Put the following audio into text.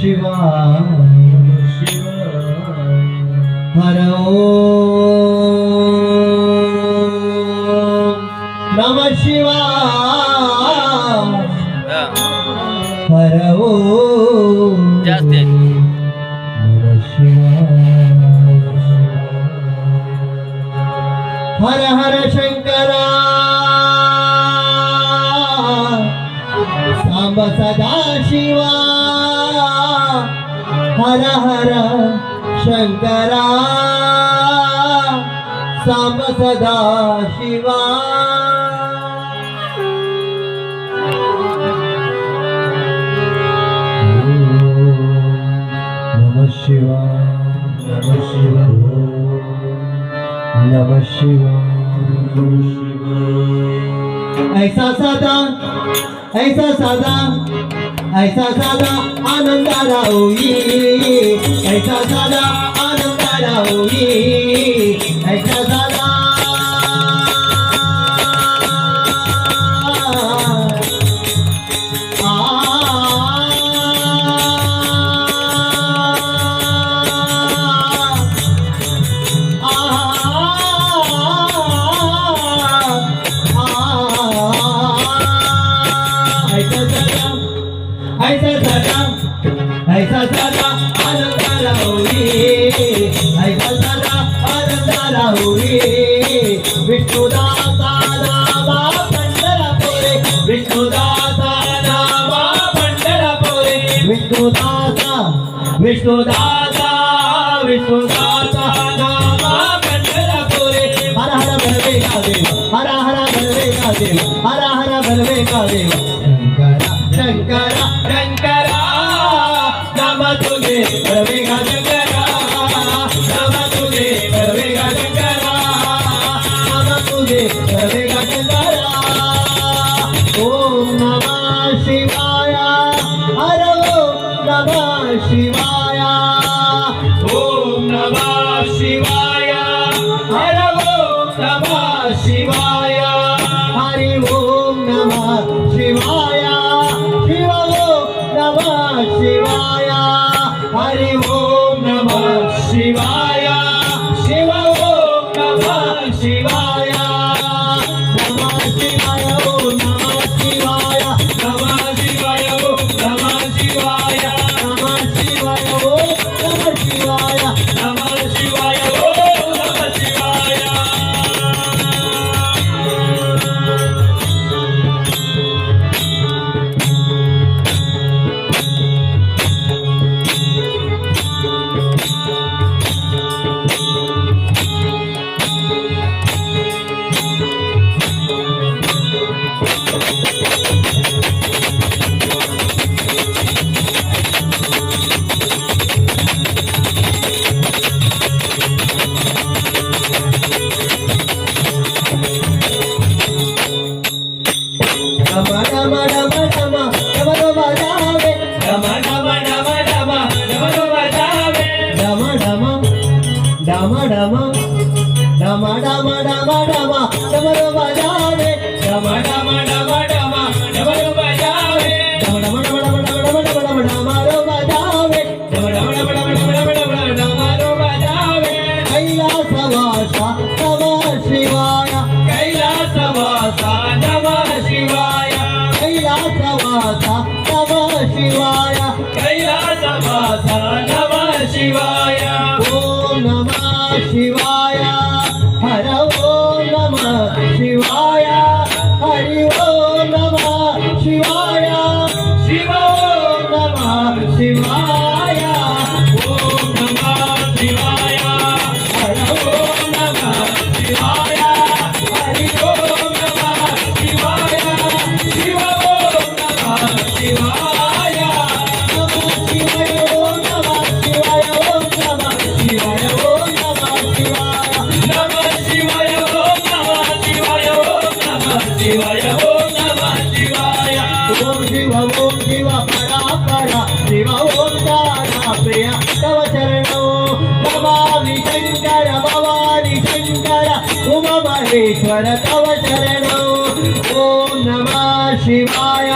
शिवाय हर ओम नमः शिवाय हर ओम नमः शिवाय हर हर शंकरा सांब सदा शिवा हर हर शंकरा सांब सदा शिवा नमः शिवाय नमः शिवाय नमः शिवाय ऐसा साधा ऐसा साधा ऐसा साधा आनंदाला होई ऐसा साधा आनंदाला होई ऐसा साधा ऐसा साधा आनंदाला होई ऐसा साधा आनंदाला होई विष्णुदासा नामा पंढरपुरे विष्णुदासा नामा पंढरपुरे विष्णुदासा विष्णुदासा विष्णुदासा नामा पंढरपुरे हर हर बलवे का देव हर हर बलवे का देव हर हर बलवे का देव शंकरा शंकरा नाम तुझे बलवेगा शंकरा नाम तुझे बलवेगा शंकरा नाम तुझे बलवेगा शंकरा ओम नमः शिवाय हर ओम नमः शिवाय ओम नमः शिवाय हर ओम नमः शिवाय हरि ओम नमः शिवाय शिव ओम नमः शिवाय हरि ओम नमः शिवाय शिव ओम नमः शिवाय नमः शिवाय ओम नमः शिवाय नमः शिवाय ओम नमः शिवाय नमः शिवाय ओम नमः शिवाय नमः शिवाय ओम नमः शिवाय शिवाय हर ओम नमः शिवाय हरि ओम नमः शिवाय शिव ओम नमः शिवाय ओम नमः शिवाय हर ओम नमः शिवाय हरि ओम नमः शिवाय शिव ओम नमः शिवाय नमः शिवाय ओम नमः शिवाय ओम नमः शिवाय ओम नमः शिवाय नमः शिवाय ओम नमः शिवाय ओम नमः शिवाय ओम नमः शिवाय ओम शिव परा परा शिव ओम तारा प्रिय तव चरणो नमामि शंकर भवानी शंकर उमा महेश्वर तव चरणो ओम नमः शिवाय।